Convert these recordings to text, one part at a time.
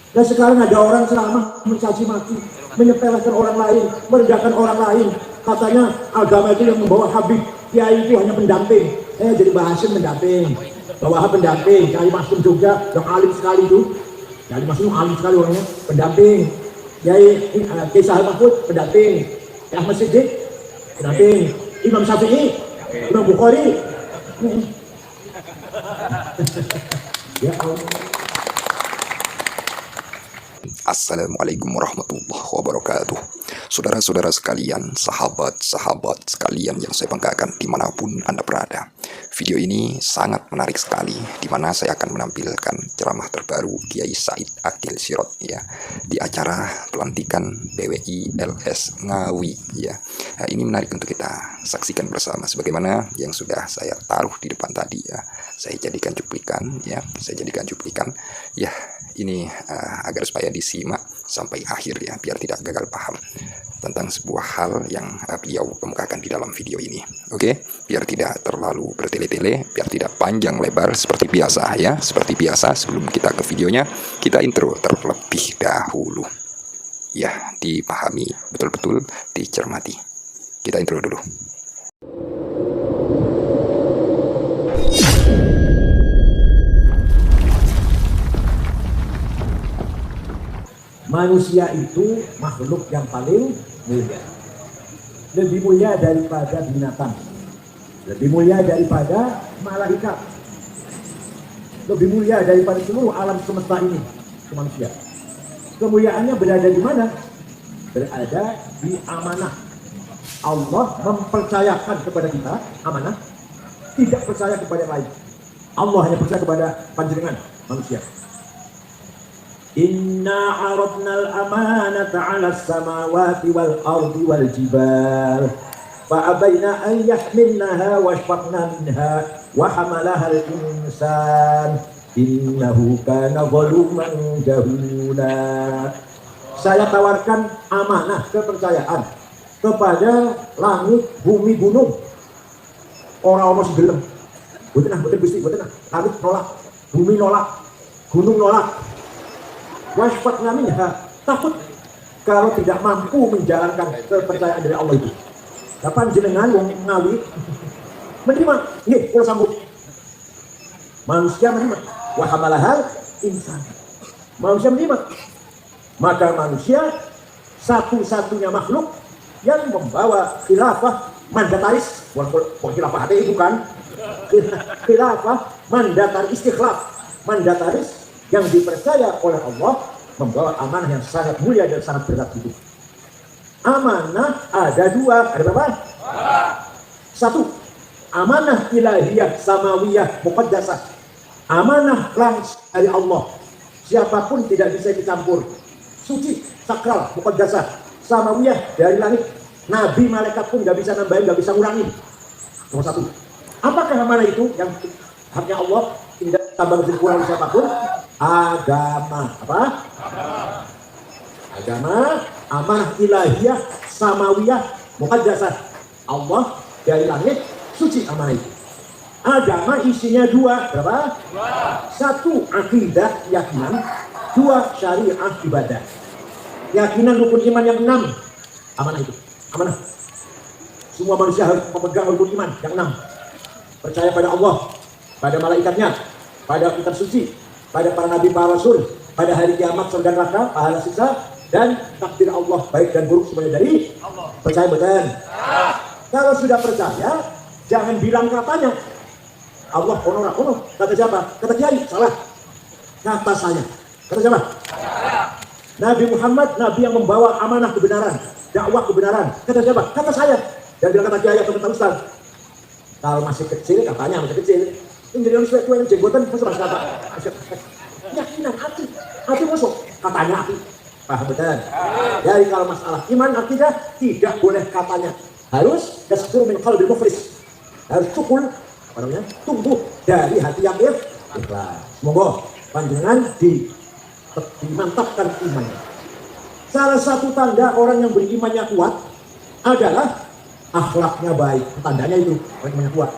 Nah sekarang ada orang ceramah mencaci maki, menyepelekan orang lain, merendahkan orang lain. Katanya agama itu yang membawa Habib, kiai itu hanya pendamping. Jadi bahasin pendamping, bawa pendamping. Kiai Masum Jogja yang alim sekali itu, Kiai Masum alim sekali orangnya, pendamping. Kiai Sahal Mahfud pendamping, Ahmad Siddiq pendamping, Imam Syafi'i, Imam Bukhari. Ya Allah. Assalamualaikum warahmatullahi wabarakatuh. Saudara-saudara sekalian, sahabat-sahabat sekalian yang saya banggakan dimanapun Anda berada. Video ini sangat menarik sekali, di mana saya akan menampilkan ceramah terbaru Kiai Said Akil Sirot ya, di acara pelantikan PWI LS Ngawi ya. Nah, ini menarik untuk kita saksikan bersama, sebagaimana yang sudah saya taruh di depan tadi ya. Saya jadikan cuplikan ya, ya. Ini agar supaya disimak sampai akhir ya, biar tidak gagal paham tentang sebuah hal yang beliau kemukakan di dalam video ini. Oke, biar tidak terlalu bertele-tele, biar tidak panjang lebar seperti biasa ya. Seperti biasa, sebelum kita ke videonya, kita intro terlebih dahulu. Ya, dipahami betul-betul, dicermati. Kita intro dulu. Manusia itu makhluk yang paling mulia, lebih mulia daripada binatang, lebih mulia daripada malaikat, lebih mulia daripada seluruh alam semesta ini. Manusia kemuliaannya berada di mana? Berada di amanah. Allah mempercayakan kepada kita amanah, tidak percaya kepada yang lain. Allah hanya percaya kepada panjenengan manusia. Inna aradna al-amanata 'ala as-samawati wal ardi wal jibal fa abayna an yahmilnaha wa ashfaqna minha wa hamalaha al-insan innahu kana zaluman jahula. Saya tawarkan amanah kepercayaan kepada langit, bumi, gunung. Orang-orang masih gelem. Betul Gusti, betul. Langit nolak, bumi nolak, gunung nolak. Wasfaqna minha, takut kalau tidak mampu menjalankan kepercayaan dari Allah itu. Kapan jenengan wong Ngawi menerima? Nggih, kula sambut. Manusia menerima. Wa hamalahal insan. Manusia menerima. Maka manusia satu-satunya makhluk yang membawa khilafah mandataris, bukan khilafah hati bukan. Khilafah mandataris, istikhlaf mandataris yang dipercaya oleh Allah, membawa amanah yang sangat mulia dan sangat berat itu. Amanah ada dua, ada berapa? Satu, amanah ilahiyah samawiyah muqaddasah. Amanah langsung dari Allah, siapapun tidak bisa dicampur. Suci, sakral, muqaddasah. Samawiyah dari langit, nabi malaikat pun nggak bisa nambahin, nggak bisa ngurangin. Nomor satu. Apakah amanah itu yang haknya Allah, tidak tambah kurang siapapun? Agama. Apa? Agama, amanah ilahiyah samawiyah muqaddasah. Allah dari langit, suci amanah itu. Agama isinya dua, berapa? Satu, akidah, keyakinan. Dua, syariah, ibadah. Keyakinan rukun iman yang 6. Amanah itu, amanah. Semua manusia harus memegang rukun iman yang 6. Percaya pada Allah, pada malaikatnya, pada kitab suci, pada para nabi, para rasul, pada hari kiamat, surga neraka, pahala siksa, dan takdir Allah baik dan buruk semuanya dari Allah. Percaya betul? Kalau sudah percaya, jangan bilang katanya. Allah kono, kata siapa? Kata kiai, salah. Kata saya. Kata siapa? Nabi Muhammad, nabi yang membawa amanah kebenaran, dakwah kebenaran. Kata siapa? Kata saya. Dan bilang kata kiai atau kata ustaz. Kalau masih kecil, katanya masih kecil. Ini jadi orang tua yang jenggotan, masuk kata. Keyakinan, hati masuk. Katanya hati. Paham betul? Jadi kalau masalah iman, akidah, tidak boleh katanya. Harus yasdur min qalbil muflis. Harus cukul, apa namanya? Tumbuh dari hati yang ikhlas. Semoga panjenengan dimantapkan imannya. Salah satu tanda orang yang berimannya kuat adalah akhlaknya baik. Tandanya itu orang imannya kuat.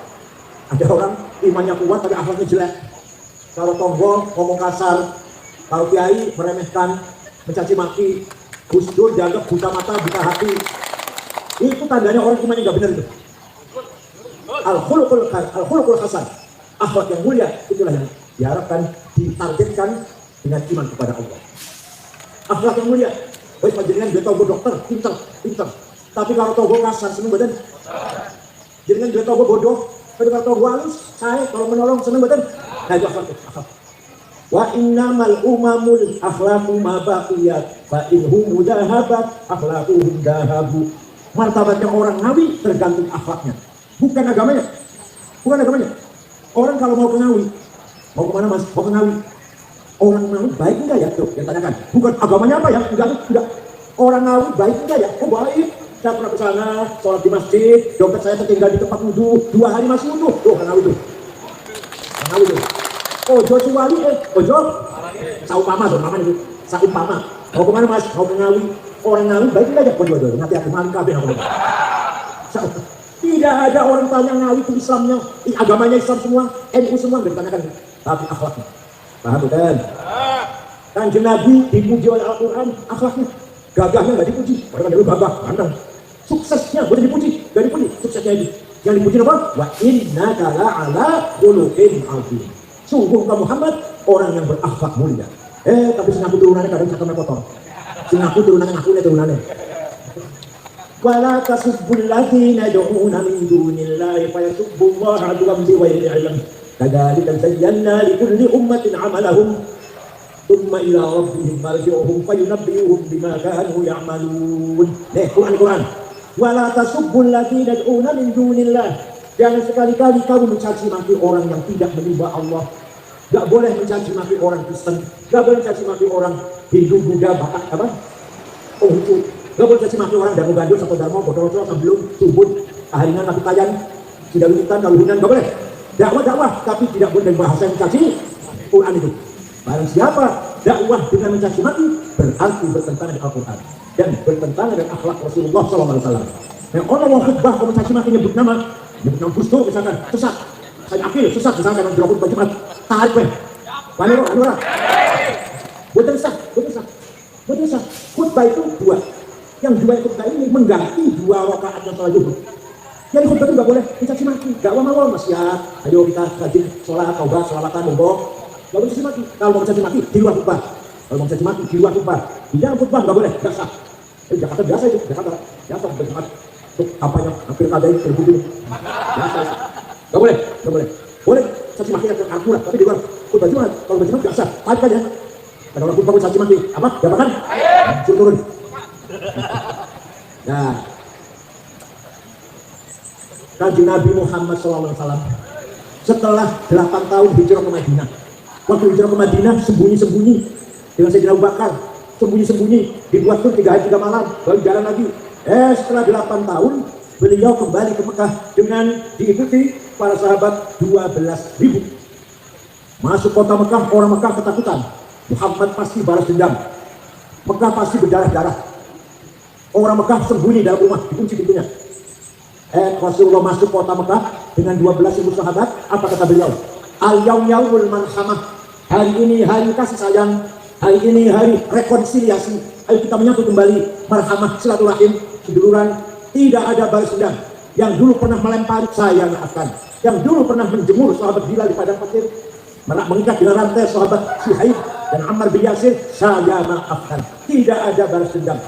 Ada orang imannya kuat tapi akhlaknya jelek. Kalau tombol, ngomong kasar, Kalau kiai meremehkan, mencaci maki, Gus Dur dianggap buta mata, buta hati, itu tandanya orang imannya nggak benar itu. Al-khuluqul hasan, akhlak yang mulia, itulah yang diharapkan ditargetkan dengan iman kepada Allah. Akhlak yang mulia, baik panjenengan dia tahu dokter, pintar. Tapi kalau tahu gue kasar, seneng badan. Jangan dia tahu gue bodoh, tapi kalau tahu gue halus, saya kalau menolong seneng badan. Nah itu akhlak. Wa innamal umamul akhlaqu ma baqiyat fa inhum mudahabat akhlaquhum dahabu. Martabatnya orang Ngawi tergantung akhlaknya, bukan agamanya. Orang kalau mau ke Ngawi, mau kemana mas? Mau ke Ngawi. Orang Ngawi baik enggak ya? Tuh yang tanyakan. Bukan agamanya apa ya? Enggak. Orang Ngawi baik enggak ya? Oh baik. Saya pernah ke sana, sholat di masjid, dompet saya tertinggal di tempat wudhu, 2 hari masih wudhu. Tuh orang Ngawi tuh. Ojo suwali ojo. Saumpama itu. Saumpama. Mau kemana mas? Mau ke Ngawi. Orang Ngawi baik enggak ya? Waduh, nanti aku maling kabeh aku. Tidak ada orang tanya Ngawi itu Islamnya, agamanya Islam semua, NU semua bertanyakan, tapi akhlaknya. Paham kan? Kanjeng Nabi dipuji oleh Al-Quran, akhlaknya. Gagahnya nggak dipuji, orang dulu gagah, ganteng. Suksesnya boleh dipuji, nggak dipuji, suksesnya ini. Yang dipuji apa? Wa innaka la'ala khuluqin 'adzim. Sungguh kamu Muhammad orang yang berakhlak mulia. Tapi sing aku turunannya kadang cakemnya kotor. Sing aku turunannya turunannya. Wala tasubbul ladzina yad'una min dunillahi fayasubbullaha adwan bighairi 'ilm. Kadzalika zayyana likulli ummatin 'amalahum thumma ila rabbihim marji'uhum fayunabbi'uhum bima kanu ya'malun. Quran. Wala tasubbul ladzina yad'una min dunillahi. Jangan sekali-kali kamu mencaci maki orang yang tidak menyembah Allah. Gak boleh mencaci maki orang Kristen. Gak boleh mencaci maki orang Hindu, Buddha, Batak, apa? Konghucu. Gak boleh caci maki orang Dharma Gandul, Sato Dharma, Bodoro, Sambilun, Subun, Aharingan, Kapitayan, Sidalutan, Kaluhunan, gak boleh. Dakwah, tapi tidak boleh dengan bahasa yang mencaci Quran itu. Barang siapa dakwah dengan mencaci maki, berarti bertentangan dengan Al-Quran dan bertentangan dengan akhlak Rasulullah SAW. Yang orang mau khutbah, kalau mencaci maki nyebut nama Gus Dur misalkan, sesat. Saya akil, sesat, misalkan yang dirokut baju mat, tarik weh. Balik orang. Betul sah. Khutbah itu 2. Yang 2 khutbah ini mengganti 2 rakaat yang salat zuhur. Yang khutbah itu nggak boleh mencaci maki. Dakwah mawon mas ya. Ayo kita rajin sholat, taubat, sholawatan, monggo. Nggak boleh mencaci maki. Kalau mau mencaci maki di luar khutbah. Di dalam khutbah nggak boleh, nggak sah. Jakarta biasa itu, biasa berjemaat. Untuk kampanye hampir kada itu terbukti. Biasa. Nggak boleh. Boleh caci maki yang akurat, tapi di luar khutbah Jumat. Kalau berjemaat nggak sah. Tarik aja. Ada orang khutbah caci maki, apa? Jabatan? Suruh turun. Nah, Kanjeng Nabi Muhammad SAW setelah 8 tahun hijrah ke Madinah. Waktu hijrah ke Madinah sembunyi-sembunyi dengan Sayyidina Abu Bakar, sembunyi-sembunyi dibuat tur 3 hari 3 malam, baru jalan lagi. Setelah 8 tahun beliau kembali ke Mekah dengan diikuti para sahabat 12.000. Masuk kota Mekah, orang Mekah ketakutan. Muhammad pasti balas dendam. Mekah pasti berdarah-darah. Orang Mekah sembunyi dalam rumah, dikunci pintunya. Rasulullah masuk kota Mekah dengan 12.000 sahabat. Apa kata beliau? Al-yaum yaumul marhamah. Hari ini hari kasih sayang. Hari ini hari rekonsiliasi. Ayo kita menyambut kembali marhamah, silaturahim, seduluran. Tidak ada balas dendam. Yang dulu pernah melempari, saya maafkan. Yang dulu pernah menjemur sahabat Bilal di padang pasir, mengikat dengan rantai sahabat Suhaib dan Ammar bin Yasir, saya maafkan. Tidak ada balas dendam.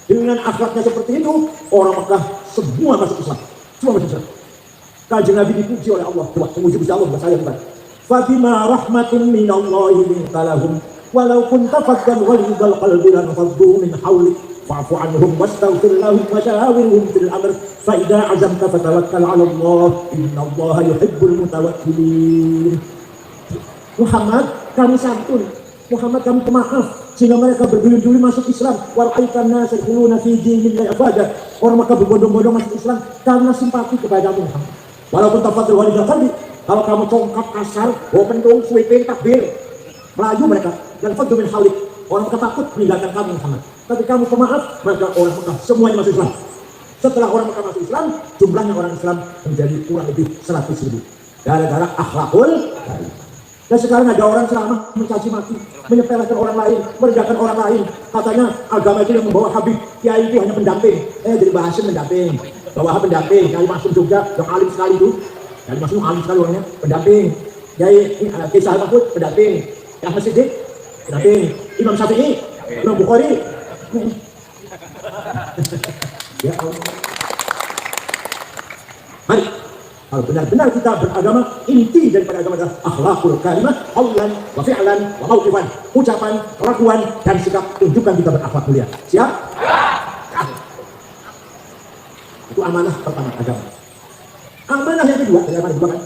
Dengan akhlaknya seperti itu, orang Mekah semua masuk Islam. Kanjeng Nabi dipuji oleh Allah. Coba memuji Allah bukan saya bukan. Fabima rahmatin minallahi linta lahum walau kunta faddan ghalidhal qalbi lanfaddu min hawlik fa'fu anhum wastaghfir lahum wa shawirhum fil amr fa idza azamta fatawakkal 'ala Allah innallaha yuhibbul mutawakkilin. Muhammad, kami santun. Muhammad, kami pemaaf sehingga mereka berduyun-duyun masuk Islam. Walaikan nas yadkhuluna fi dinillahi afwaja. Orang Mekah berbondong-bondong masuk Islam karena simpati kepada Muhammad. Walaupun tafadhal walidal qalbi, kalau kamu congkak kasar, pendung, sweeping, takbir, melaju mereka dan faddu min hawlik. Orang Mekah takut meninggalkan kamu Muhammad. Tapi kamu pemaaf, maka orang Mekah semuanya masuk Islam. Setelah orang Mekah masuk Islam, jumlahnya orang Islam menjadi kurang lebih 100.000. Gara-gara akhlakul karim. Dan sekarang ada orang ceramah mencaci maki, menyepelekan orang lain, merendahkan orang lain. Katanya agama itu yang membawa Habib, kiai itu hanya pendamping. Jadi bahasin pendamping, bawa pendamping. Kiai Maksum juga yang alim sekali itu. Kiai Maksum alim sekali orangnya, pendamping. Kiai Kisah Mahfud pendamping. Ahmad Siddiq pendamping. Imam Syafi'i, Imam Bukhari. Ya Allah. Mari. Kalau benar-benar kita beragama, inti daripada agama adalah akhlakul karimah, qaulan wa fi'lan wa mauqifan, ucapan, kelakuan dan sikap, tunjukkan kita berakhlak mulia. Siap? Itu amanah pertama agama. Amanah yang kedua, amanah kedua kan?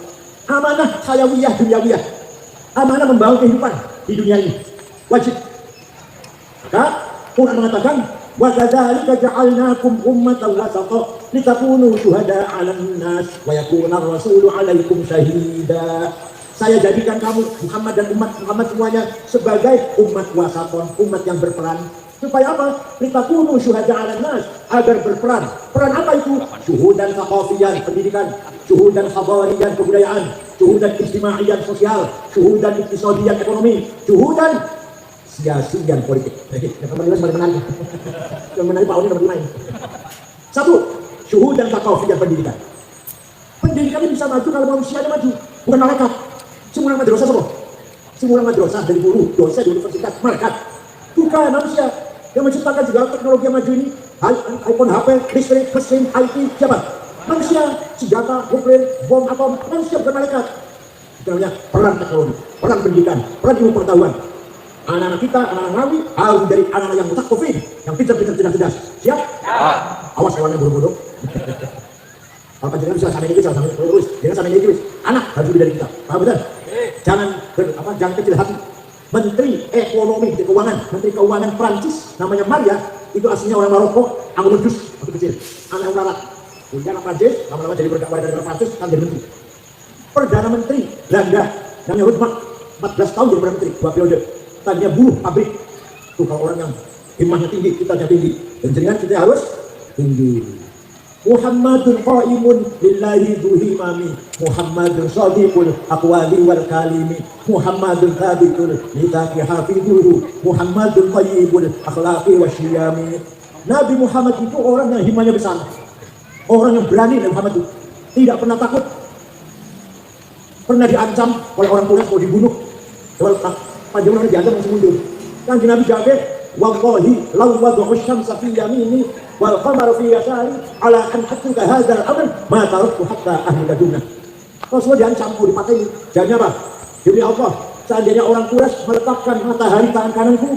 Amanah hayawiyah dunyawiyah. Amanah membangun kehidupan di dunia ini. Wajib. Maka Quran mengatakan, wa kadzalika ja'alnakum ummatan wasata litakunu syuhada 'alan nas wa yakuna ar-rasulu 'alaikum syahida. Saya jadikan kamu Muhammad dan umat Muhammad semuanya sebagai umat wasaton, umat yang berperan. Supaya apa? Litakunu syuhada 'alan nas, agar berperan. Peran apa itu? Syuhudan thaqafiyan, pendidikan, syuhudan hadariyan, kebudayaan, syuhudan ijtimaiyan, sosial, syuhudan iktisadiyan, ekonomi, syuhudan siasian politik. Yang menarik. Yang menarik Pak Oni nomor 5 ini. Satu, syuhud dan thaqafiyah pendidikan. Pendidikan ini bisa maju kalau manusianya maju, bukan malaikat. Semua madrasah semua. Semua madrasah dari guru, dosen di universitas, malaikat. Bukan manusia yang menciptakan segala teknologi yang maju ini. iPhone, HP, listrik, mesin, IT, siapa? Manusia, senjata, nuklir, bom atom, manusia bukan malaikat. Itu namanya peran teknologi, peran pendidikan, peran ilmu pengetahuan. Anak-anak kita, anak-anak Ngawi harus dari anak-anak yang mutakofin, yang pintar-pintar cerdas. Siap? Awas kawannya bodoh-bodoh. Kalau jangan bisa sama ini bisa sama terus, jangan sama ini terus. Anak harus lebih dari kita. Paham betul? Jangan kecil hati. Menteri Ekonomi dan Keuangan, Menteri Keuangan Prancis namanya Maria, itu aslinya orang Maroko, anggur jus waktu kecil, anak yang larat. Kemudian anak Prancis, lama-lama jadi warga negara Prancis, kan jadi menteri. Perdana Menteri Belanda namanya Rudmak, 14 tahun jadi perdana menteri, 2 periode. Tadinya buruh pabrik. Tuh kalau orang yang himmahnya tinggi, kitanya tinggi, dan jaringan kita harus tinggi. Muhammadun qaimun lillahi duhimami, Muhammadun sadiqul aqwali wal kalimi, Muhammadun thabitun litaqi hafiduhu, Muhammadun tayyibul akhlaqi wasyiyami. Nabi Muhammad itu orang yang himmahnya besar, orang yang berani. Nabi Muhammad itu tidak pernah takut, pernah diancam oleh orang Quraisy mau dibunuh. Panjang orang diancam masih mundur. Kan Nabi jawab, wallahi law wada'u syamsa fi yamini wal qamara fi yasari ala an hatta hadzal amr ma taraktu hatta ahlika dunya. Rasulullah diancam mau dipatahin. Jawabnya apa? Demi Allah, seandainya orang Quraisy meletakkan matahari tangan kananku,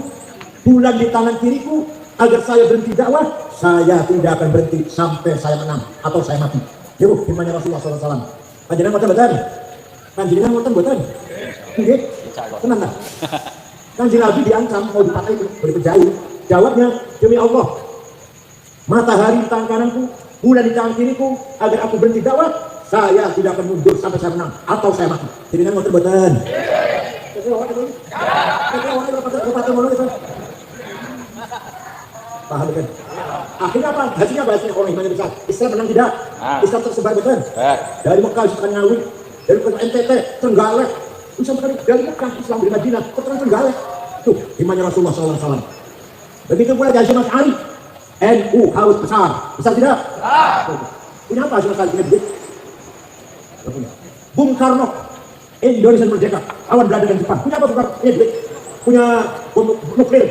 bulan di tangan kiriku, agar saya berhenti dakwah, saya tidak akan berhenti sampai saya menang atau saya mati. Yuk, firman Rasulullah SAW. Panjenengan ngoten-ngoten. Panjenengan ngoten-ngoten. Nggih. Tenang lah. Kanjeng Nabi diancam mau dipatahin, mau dipenjahit. Jawabnya, demi Allah, matahari di tangan kananku, bulan di tangan kiriku, agar aku berhenti dakwah, saya tidak akan mundur sampai saya menang atau saya mati. Jadi kan ngoten-ngoten. Paham kan? Akhirnya apa? Hasilnya apa? Hasilnya orang imannya besar. Islam menang tidak? Islam tersebar betul. Dari Mekah, Sultan Ngawi, dari NTT, Trenggalek, sampai dari Mekah, Islam dari Madinah, ke Trenggalek. Tuh, imannya Rasulullah SAW. Begitu pula dari Mas Ali, NU harus besar. Besar tidak? Punya apa Mas Ali? Punya duit? Bung Karno, Indonesia merdeka, lawan Belanda dan Jepang. Punya apa Bung Karno? Punya duit? Punya bom nuklir?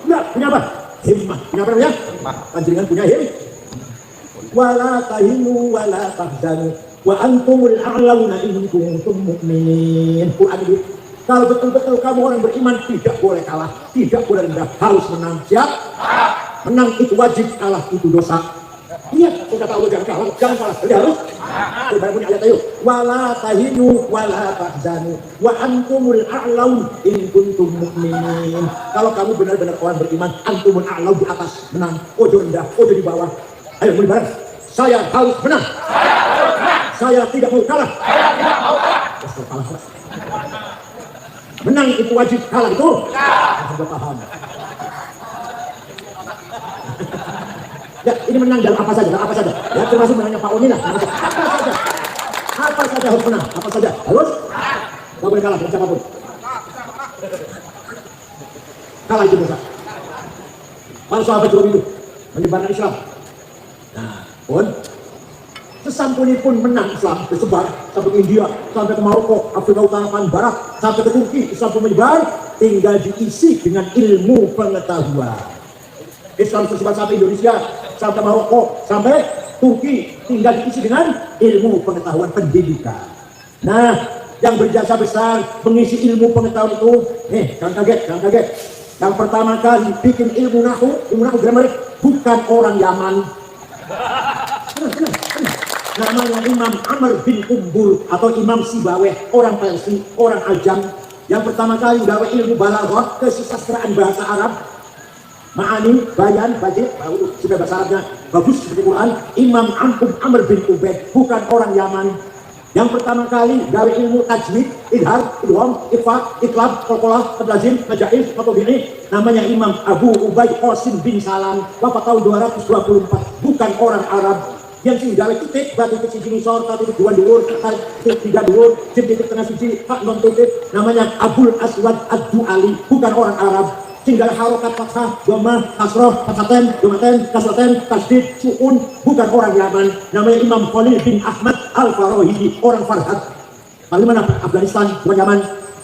Enggak, punya apa? Himmah. Punya apa namanya? Panjenengan punya himmah. Wala tahinu wala tahzanu wa antumul a'launa in kuntum mu'minin. Quran itu. Kalau betul-betul kamu orang beriman, tidak boleh kalah, tidak boleh rendah, harus menang. Siap? Menang itu wajib, kalah itu dosa. Iya, sudah tahu jangan kalah, jangan kalah. Jadi harus. Coba punya ayat ayo. Wala tahinu wala tahzanu wa antumul a'laun in kuntum mu'minin. Kalau kamu benar-benar orang beriman, antumul a'laun di atas, menang. Ojo rendah, ojo di bawah. Ayo mulai bareng. Saya harus menang. Saya tidak mau kalah. Menang itu wajib, kalah itu sudah paham. Ya, ini menang dalam apa saja, apa saja. Ya, termasuk menangnya Pak Oni lah. Apa saja harus menang, apa saja harus. Tidak boleh kalah dengan siapapun. kalah itu Musa. Para sahabat juga itu menyebarkan Islam. Nah, pun sesampunipun menang Islam tersebar sampai ke India, sampai ke Maroko, Afrika Utara, Barat, sampai ke Turki, Islam pun menyebar, tinggal diisi dengan ilmu pengetahuan. Islam tersebar sampai Indonesia, sampai Maroko, sampai Turki, tinggal diisi dengan ilmu pengetahuan pendidikan. Nah, yang berjasa besar mengisi ilmu pengetahuan itu, jangan kaget. Yang pertama kali bikin ilmu nahu grammar bukan orang Yaman. Namanya Imam Amr bin Umbul atau Imam Sibaweh, orang Persia, orang Ajam. Yang pertama kali gawe ilmu balaghah, kesusastraan bahasa Arab, ma'ani, bayan, bajit, sudah bahasa Arabnya bagus seperti Quran. Imam Amr bin Ubaid, bukan orang Yaman. Yang pertama kali gawe ilmu tajwid, idhar, idgham, ikhfa, iqlab, qalqalah, tablazim, najaiz, matobi'i, namanya Imam Abu Ubaid Qasim bin Salam, wafat tahun 224, bukan orang Arab. Yang sing gawe titik, batu titik siji ngisor, titik dua dhuwur, titik tiga dhuwur, titik tengah siji, hak non titik, namanya Abul Aswad Ad-Du'ali, bukan orang Arab. Tinggal harokat fathah, dhammah, kasroh, fathaten, dhammaten, kasraten, tasdid, suun, bukan orang Yaman. Namanya Imam Khalil bin Ahmad Al-Farahidi, orang Farhad. Bagaimana Afghanistan, bukan Yaman.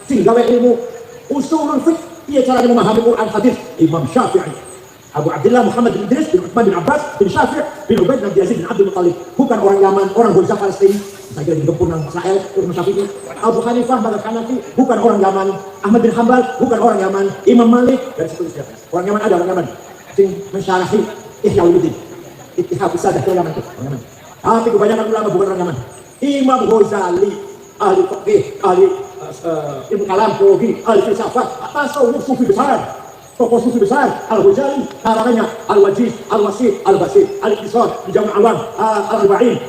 Tinggal ilmu usulul fiqh, ia cara memahami Quran hadis. Imam Syafi'i, Abu Abdullah Muhammad bin Idris bin Uthman bin Abbas bin Syafi' bin Ubaid bin Yazid bin Abdul Muttalib, bukan orang Yaman, orang Gaza Palestina. Saya kira digempur nang Israel, Imam Syafi'i. Abu Hanifah Madzhab Hanafi, bukan orang Yaman. Ahmad bin Hanbal, bukan orang Yaman. Imam Malik dan seterusnya. Orang Yaman ada orang Yaman. Sing mensyarahi Ihya Ulumuddin. Ittihad Sadah itu Yaman itu, orang Yaman. Tapi kebanyakan ulama bukan orang Yaman. Imam Ghazali, ahli fiqh, ahli ilmu kalam, teologi, ahli filsafat, tasawuf sufi besar. Tokoh sufi besar, Al-Ghazali, karangannya Al-Wajiz, Al-Wasit, Al-Basit, Al-Iqtisad, Al-Jami' Al-Awam, Al-Arba'in,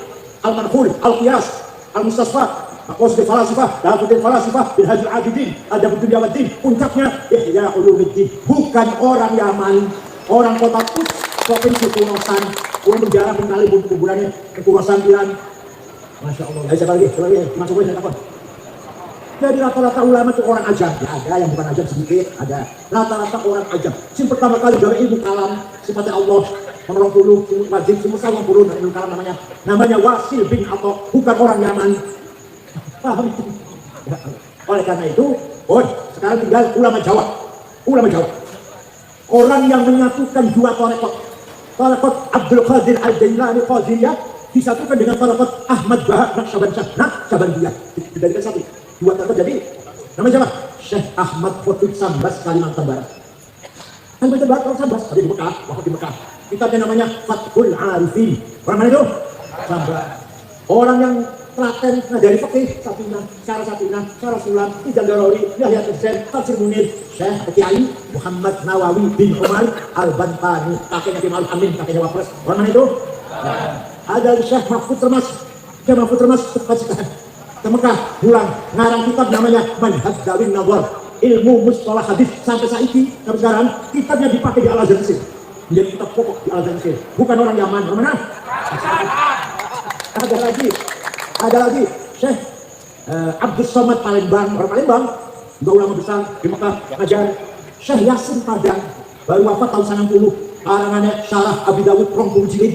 Al-Manqul, Al-Qiyas, Al-Mustasfa, Aqwasid Falasifah, Dafuddin Falasifah, bin Hajjul Abidin, Adabud Dunya Waddin, puncaknya Ihya Ulumuddin, bukan orang Yaman, orang kota Kudus, provinsi Khurasan, orang berjarah mengkali buku kuburannya ke Khurasan Iran. Masya Allah. Ayo siapa lagi? Masuk aja apa? Jadi rata-rata ulama itu orang Ajam. Ya, ada yang bukan Ajam sedikit, ada. Rata-rata orang Ajam. Yang pertama kali gawe ilmu kalam, sifatnya Allah, menolong dulu, wajib, semua salah puluh ilmu kalam namanya. Namanya Wasil bin Atha, bukan orang Yaman. Paham? Ya. Oleh karena itu, sekarang tinggal ulama Jawa. Ulama Jawa. Orang yang menyatukan dua tarekat. Tarekat Abdul Qadir Al-Jailani Qadiriyah disatukan dengan tarekat Ahmad Bahar Naqsyabandiyah. Dijadikan satu. Dua tarekat jadi namanya siapa? Syekh Ahmad Khotib Sambas Kalimantan Barat. Kalimantan Barat orang Sambas, ada di Mekah, waktu di Mekah. Kitabnya namanya Fathul Arifin. Orang mana itu? Sambas. Orang yang telaten ngajari fikih, Safinah, Syarah Sulam, Ijal Daruri, Yahya Hussein, Tafsir Munir, Syekh Kiai Muhammad Nawawi bin Umar Al-Bantani, kakeknya Imam Amin, kakeknya Wapres. Orang mana itu? Ada Syekh Mahfud Termas, ke Mekah, pulang, ngarang kitab namanya Manhaj Dawin Nadhar, ilmu mustalah hadis. Sampai sekarang kitabnya dipakai di Al-Azhar Mesir, menjadi kitab pokok di Al-Azhar Mesir. Bukan orang Yaman. Mana? Ada lagi Syekh Abdus Somad Palembang, orang Palembang, juga ulama besar di Mekah ngajar. Syekh Yasin Padang, baru wafat tahun 90, karangannya Syarah Abi Dawud 20 jilid,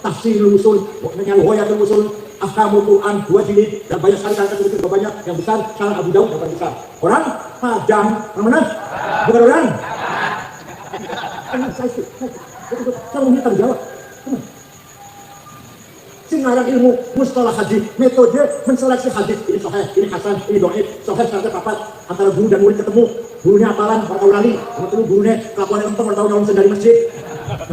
Tafsirul Usul, Ghayatul Usul, Ahkamul Quran 2 jilid, dan banyak sekali kata itu banyak. Yang besar Syarah Abu Dawud yang paling besar. Orang Padang, orang mana? Bukan orang. Saya mau tanggung jawab. Singarang ilmu mustalah hadis, metode menseleksi hadis, ini sahih, ini hasan, ini dhaif, sahih syaratnya papat, antara guru dan murid ketemu, gurunya hafalan, orang lali, ketemu gurunya kelakuan yang orang tahun dari masjid,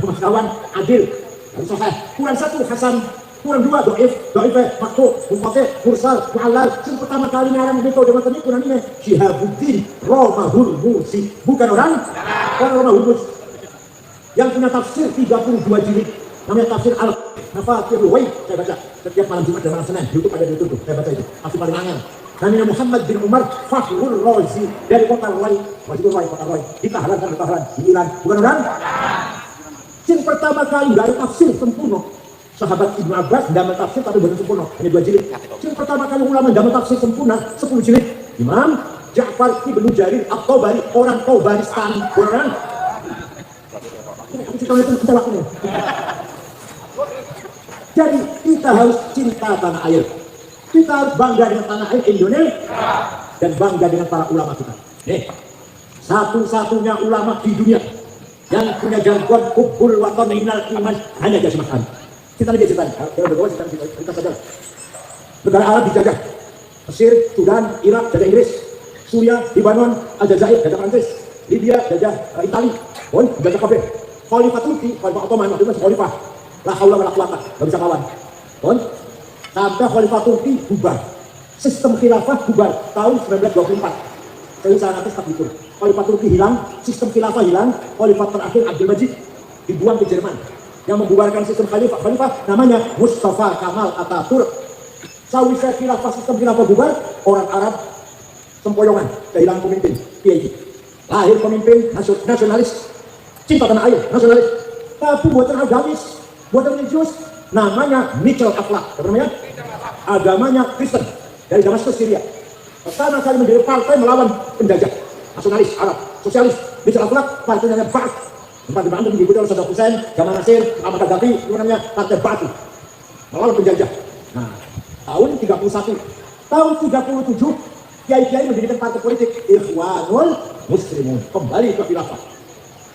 mas kawan, adil, dan sahih. Kurang satu hasan, kurang dua dhaif, maktu, munqati, mursal, mu'allal. Yang pertama kali ngarang metode macam ini kurang ini Syihabuddin Romahul Musi, bukan orang Romahul Musi, yang punya tafsir 32 jilid, namanya tafsir Al-Nafatirul Waib. Saya baca setiap malam Jumat dan malam Senin, YouTube ada di YouTube, saya baca itu, tafsir paling angel. Namanya Muhammad bin Umar Fakhrul Razi, dari kota Rai, kota Rai, di Tahran, di Iran, bukan orang. Yang pertama kali dari tafsir sempurna, sahabat Ibnu Abbas dalam tafsir tapi bukan sempurna, hanya 2 jilid. Yang pertama kali ulama dalam tafsir sempurna 10 jilid, Imam Ja'far ibn Jarir At-Tabari, orang Tabaristan, orang. Jadi kita harus cinta tanah air. Kita harus bangga dengan tanah air Indonesia dan bangga dengan para ulama kita. Satu-satunya ulama di dunia yang punya jargon hubbul watan minal iman hanya Haji Hasyim Asy'ari. Kita lihat ceritanya. Kita sadar. Negara Arab dijajah. Mesir, Sudan, Irak jajah Inggris. Suriah, Libanon, Aljazair jajah Prancis. Libya jajah Italia. Jajah kabeh. Khalifah Turki, Khalifah Ottoman waktu itu masih khalifah. La haula wala quwata, enggak bisa kawan. Sampai Khalifah Turki bubar. Sistem khilafah bubar tahun 1924. Saya nanti staf itu. Khalifah Turki hilang, sistem khilafah hilang, Khalifah terakhir Abdul Majid dibuang ke Jerman. Yang membubarkan sistem khalifah namanya Mustafa Kamal Atatürk. Sawisai khilafah sistem khilafah bubar, orang Arab sempoyongan, kehilangan pemimpin, PIJ. Lahir pemimpin nasionalis, cinta tanah air, nasionalis. Tapi buatan agamis, buatan religius, namanya Mitchell Akhlaq. Namanya agamanya Kristen dari Damaskus, Syria. Pertama kali menjadi partai melawan penjajah, nasionalis Arab, sosialis. Mitchell Akhlaq partainya Ba'ath. Tempat di Bandung diikuti oleh Saddam Hussein, Gamal Nasir, Ahmad Gaddafi, itu namanya partai Ba'ath. Melawan penjajah. Nah, tahun 31, tahun 37, kiai-kiai mendirikan partai politik Ikhwanul Muslimun, kembali ke khilafah.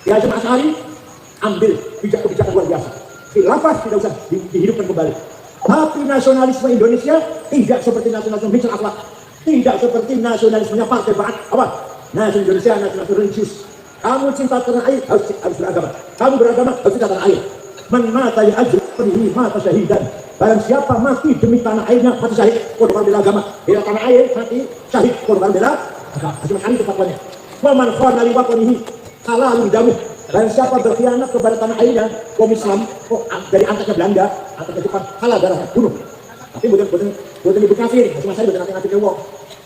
Kiai Hasyim Asy'ari ambil kebijakan luar biasa. Khilafah tidak usah dihidupkan kembali. Tapi nasionalisme Indonesia tidak seperti nasionalisme Mitchell Akhlaq, tidak seperti nasionalismenya partai Ba'ath. Apa? Nasional Indonesia, nasionalisme religius. Kamu cinta tanah air harus beragama. Kamu beragama harus cinta tanah air. Man mata ya'ajrihi mata syahidan. Barang siapa mati demi tanah airnya mati syahid. Korban bela agama, bela tanah air mati syahid. Korban bela agama. Hasyim Asy'ari itu fatwanya. Wa man khana li watanihi halalun damuh. Dan siapa berkhianat kepada tanah airnya, kaum Islam, dari antaknya Belanda, antaknya Jepang, halal darahnya, bunuh. Tapi bukan ibu kafir, Hasyim Asy'ari bukan antaknya wong.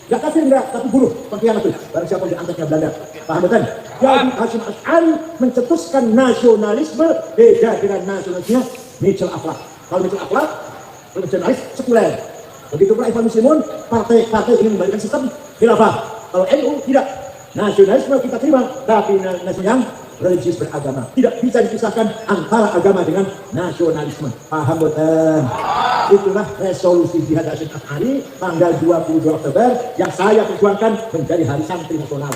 Gak kafir enggak, tapi bunuh, pengkhianat itu. Barang siapa dari antaknya Belanda, paham betul? Jadi Hasyim Asy'ari mencetuskan nasionalisme beda dengan nasionalisme Mitchell Akhlaq. Kalau Mitchell Akhlaq, nasionalis sekuler. Begitu pula Ikhwan Muslimun, partai ingin membalikan sistem khilafah. Kalau NU tidak, nasionalisme kita terima, tapi nasionalisme yang religius beragama. Tidak bisa dipisahkan antara agama dengan nasionalisme. Paham betul? Itulah resolusi Jihad Hasyim Asy'ari tanggal 22 Oktober yang saya perjuangkan menjadi Hari Santri Nasional.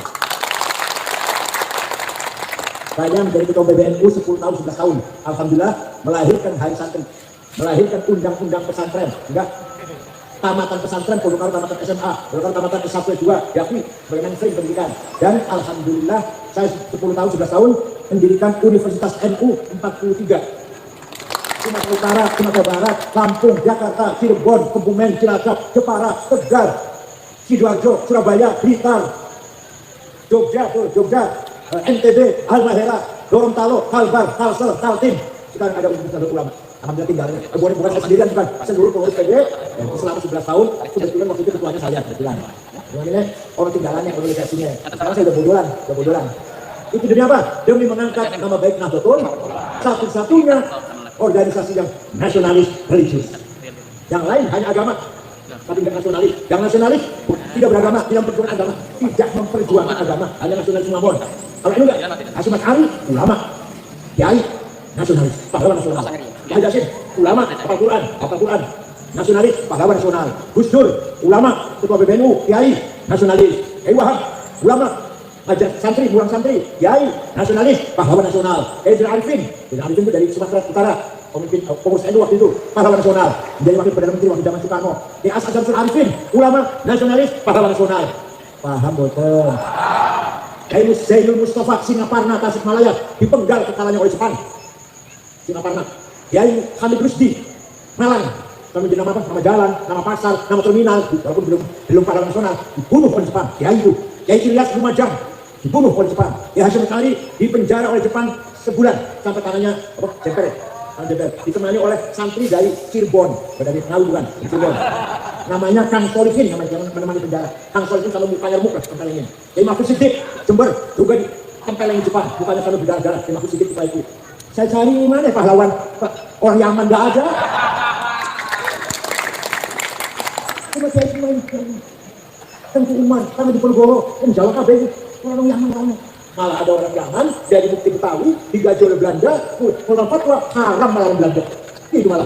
Saya menjadi ketua PBNU 10 tahun, 11 tahun. Alhamdulillah melahirkan Hari Santri. Melahirkan undang-undang pesantren. Enggak. Tamatan pesantren, Pondok tamatan SMA, Pondok tamatan S1 S2, diakui sebagai mainstream pendidikan. Dan alhamdulillah saya 10 tahun, 11 tahun mendirikan Universitas NU 43. Sumatera Utara, Sumatera Barat, Lampung, Jakarta, Cirebon, Kebumen, Cilacap, Jepara, Tegal, Sidoarjo, Surabaya, Blitar, Jogja, NTB, Halmahera, Gorontalo, Kalbar, Kalsel, Kaltim. Sekarang ada Universitas Ulama. Alhamdulillah tinggalnya. Bukan saya sendirian, bukan. Seluruh pengurus PB selama 11 tahun. Kebetulan waktu itu ketuanya saya kebetulan. Ini orang tinggalannya, organisasinya. Sekarang saya udah bodolan. Itu demi apa? Demi mengangkat nama baik Nahdlatul, satu-satunya organisasi yang nasionalis religius. Yang lain hanya agama, tapi tidak nasionalis. Yang nasionalis tidak beragama, tidak memperjuangkan agama, tidak memperjuangkan agama, hanya nasionalis mabon. Kalau ini enggak, Hasyim Asy'ari ulama, kiai nasionalis, pahlawan nasional. Haji Hasyim ulama, hafal Quran, nasionalis, pahlawan nasional. Gus Dur ulama, ketua PBNU, kiai nasionalis. Kiai Wahab ulama, ajar santri, pulang santri, kiai nasionalis, pahlawan nasional. Zainal Arifin itu dari Sumatera Utara, pemimpin pengurus NU waktu itu, pahlawan nasional, menjadi wakil perdana menteri waktu zaman Soekarno. Zainal Arifin ulama, nasionalis, pahlawan nasional. Paham betul? Kiai Zainul Mustafa Singaparna Tasikmalaya dipenggal kepalanya oleh Jepang. Singaparna. Kiai Hamid Rusdi Malang, kami nama apa? Nama jalan, nama pasar, nama terminal, walaupun belum pahlawan nasional, dibunuh oleh Jepang. Kiai itu. Kiai Ilyas Lumajang dibunuh oleh Jepang. Kiai Hasyim Asy'ari dipenjara oleh Jepang sebulan sampai tangannya jemper. Ditemani oleh santri dari Cirebon, dari Ngawi bukan, Cirebon. Namanya Kang Solihin, namanya menemani penjara. Kang Solihin kalau mukanya remuk lah tempelengin. Kiai Mahfud Siddiq Jember juga ditempelengin Jepang, mukanya selalu berdarah-darah. Kiai Mahfud Siddiq itu. Saya cari mana pahlawan orang Yaman, nggak ada. Cuma saya cuma tentu umat karena di Ponorogo yang Jawa kabeh orang Yaman. Malah ada orang Yaman dari bukti Betawi digaji oleh Belanda, kalau fatwa haram melawan Belanda. Itu malah.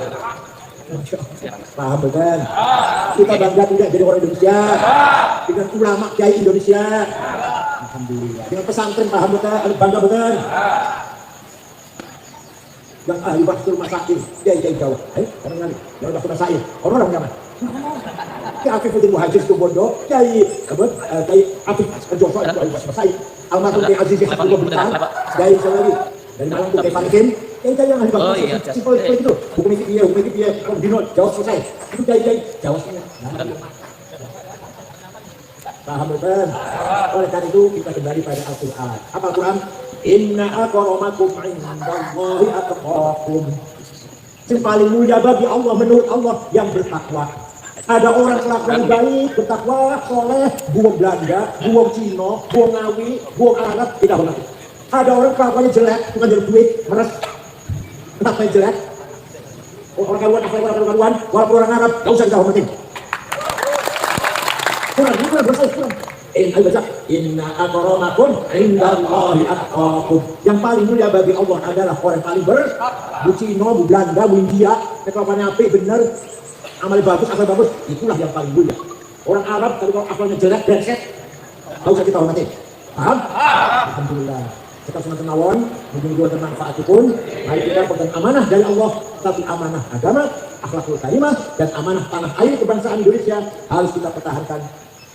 Paham bukan? Kita bangga tidak jadi orang Indonesia dengan ulama kiai Indonesia. Alhamdulillah. Dengan pesantren paham bukan? Bangga bukan? Yang ahli bahasa rumah sakit kiai Jawa. Orang ngali, yang bahasa rumah sakit. Orang Yaman. Kiai Afifuddin Muhajir Subondo, Kiai Afif Joshua itu ahli bahasa sakit. Almarhum Kiai Aziz Habibullah Bintang, Kiai saya lagi dari Malang tuh Kiai Fanikin. Kiai yang ahli bahasa sakit. Simpel itu. Hukum itu dia, Om Dino jawab selesai. Itu Kiai jawab semua. Paham bukan? Oleh karena itu kita kembali pada Al-Quran. Apa Al-Quran? Inna akramakum indallahi atqakum. Yang paling mulia bagi Allah menurut Allah yang bertakwa. Ada orang kelakuan baik, bertakwa, soleh, buang Belanda, buang Cina, buang Ngawi, buang Arab, tidak benar. Ada orang kelakuannya jelek, bukan jelek duit, meres. Kenapa yang jelek? Orang kawan, walaupun orang Arab, gak usah kita hormatin. Kurang. Inna akramakum indallahi atqakum. Yang paling mulia bagi Allah adalah orang paling Bu Cina, Bu Belanda, Bu India, kelakuannya apik bener, amal bagus, akal bagus, itulah yang paling mulia. Orang Arab kalau akalnya jelek, brengsek, gak usah kita hormati. Paham? Alhamdulillah. Kita semua tenawon, mudah-mudahan bermanfaat pun. Mari kita pegang amanah dari Allah, tapi amanah agama, akhlakul karimah, dan amanah tanah air kebangsaan Indonesia harus kita pertahankan.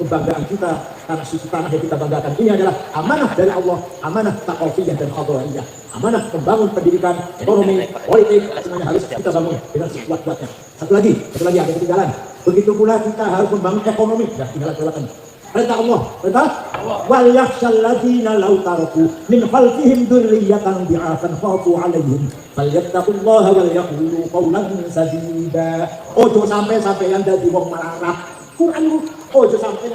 Kebanggaan kita karena susu tanah yang kita banggakan ini adalah amanah dari Allah, amanah taqawfiyah dan hadraiyah, amanah membangun pendidikan, ekonomi, politik, semuanya harus kita bangun dengan sekuat-kuatnya. Satu lagi ada ketinggalan. Begitu pula kita harus membangun ekonomi. Nah, tinggalan. Perintah Allah, wal yakhshal ladzina law taraku min khalfihim dzurriyyatan dhi'afan khafu 'alaihim falyattaqullaha wal yaqulu qawlan sadida. Ojo sampai yang dadi wong marah. Quran itu, ojo sampai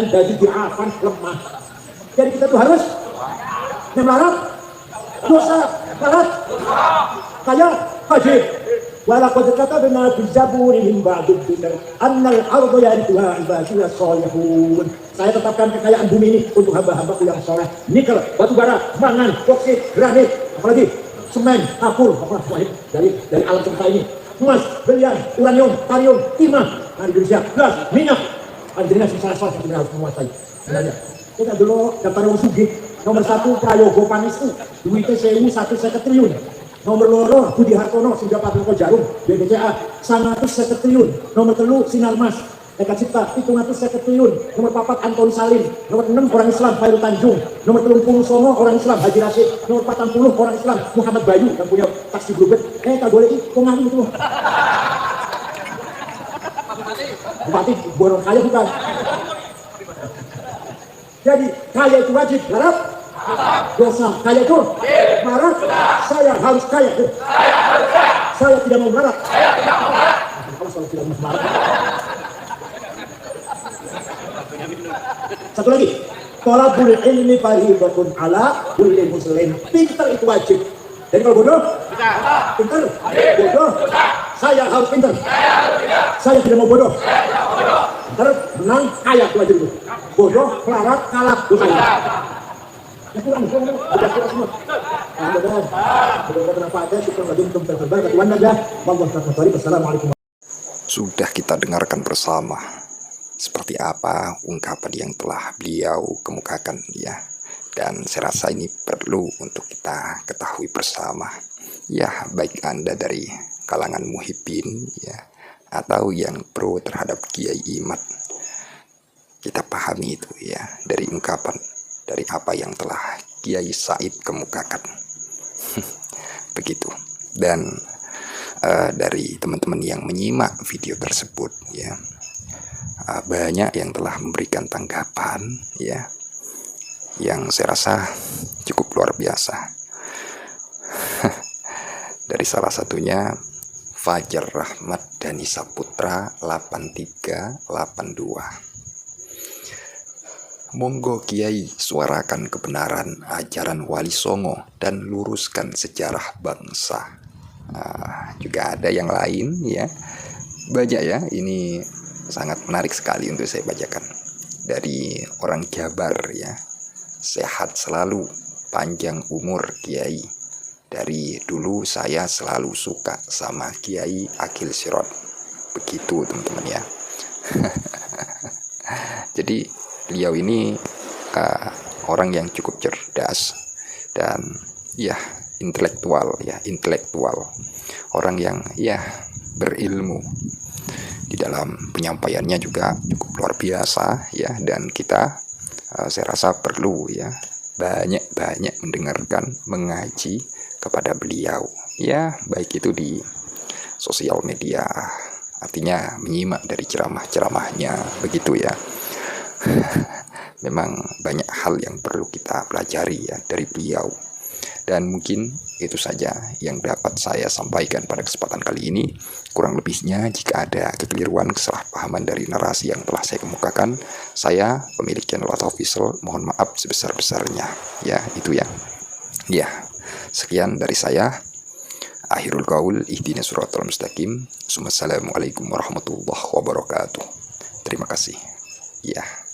dari diafan lemah. Jadi kita tuh harus melarat, dosa, barat, kaya, haji. Walaqad katabna fil zaburi min ba'di dzikr annal arda yarithuha ibadiyas shalihun. Saya tetapkan kekayaan bumi ini untuk hamba-hambaku yang soleh. Nikel, batu bara, mangan, boksit, granit, apalagi semen, kapur, dari alam semesta ini. Emas, berlian, uranium, tarium, timah, Indonesia, gas, minyak. Anjirnya salah satu yang harus menguasai. Sebenarnya, kita dulu daftar wong sugih. Nomor 1 Prayogo Panisu, duitnya 1.150 triliun. Nomor 2 Budi Hartono, Sunda Pabrik Jarum, BBCA 150 triliun. Nomor 3 Sinarmas, Eka Cipta 750 triliun. Nomor 4 Antoni Salim. Nomor 6 orang Islam Khairul Tanjung. Nomor 30 Songo orang Islam Haji Rashid. Nomor 40 orang Islam Muhammad Bayu yang punya taksi Bluebird. Tak boleh kok ngalim itu. Bupati borong kaya bukan. Jadi kaya itu wajib, harap dosa. Kaya itu marah. Saya harus kaya. Saya tidak mau marah. Kalau saya tidak mau marah. Satu lagi, thalabul ilmi fardhatun ala kulli muslim. Pintar itu wajib. Jadi kalau bodoh, pintar, bodoh, saya harus pintar. Saya tidak mau bodoh. Pintar, menang, kaya itu wajib itu. Bodoh, melarat, kalah, dosa. Ya kurang semua. Mudah-mudahan bermanfaatnya. Kita untuk terbaik. Tuhan aja. Wassalamualaikum. Sudah kita dengarkan bersama seperti apa ungkapan yang telah beliau kemukakan ya. Dan saya rasa ini perlu untuk kita ketahui bersama. Ya, baik Anda dari kalangan muhibbin ya atau yang pro terhadap Kiai Imad. Kita pahami itu ya dari ungkapan dari apa yang telah Kiai Said kemukakan. Begitu. Dan dari teman-teman yang menyimak video tersebut ya, banyak yang telah memberikan tanggapan ya yang saya rasa cukup luar biasa. Dari salah satunya Fajar Rahmat Dani Saputra 8382. Monggo Kiai suarakan kebenaran ajaran Wali Songo dan luruskan sejarah bangsa. Juga ada yang lain ya, banyak ya, ini sangat menarik sekali untuk saya bacakan. dari orang Jabar ya. Sehat selalu, panjang umur Kiai. Dari dulu saya selalu suka sama Kiai Akil Sirot. Begitu teman-teman ya. Jadi beliau ini orang yang cukup cerdas dan ya intelektual, orang yang ya berilmu. Di dalam penyampaiannya juga cukup luar biasa ya, dan kita saya rasa perlu ya banyak mendengarkan, mengaji kepada beliau ya, baik itu di sosial media, artinya menyimak dari ceramah-ceramahnya begitu ya. Memang banyak hal yang perlu kita pelajari ya dari beliau. Dan mungkin itu saja yang dapat saya sampaikan pada kesempatan kali ini. Kurang lebihnya jika ada kekeliruan, kesalahpahaman dari narasi yang telah saya kemukakan, saya pemilik channel Official mohon maaf sebesar-besarnya. Ya, itu ya. Ya, sekian dari saya. Akhirul qaul, ihdinas siratal mustaqim. Assalamualaikum warahmatullahi wabarakatuh. Terima kasih. Ya.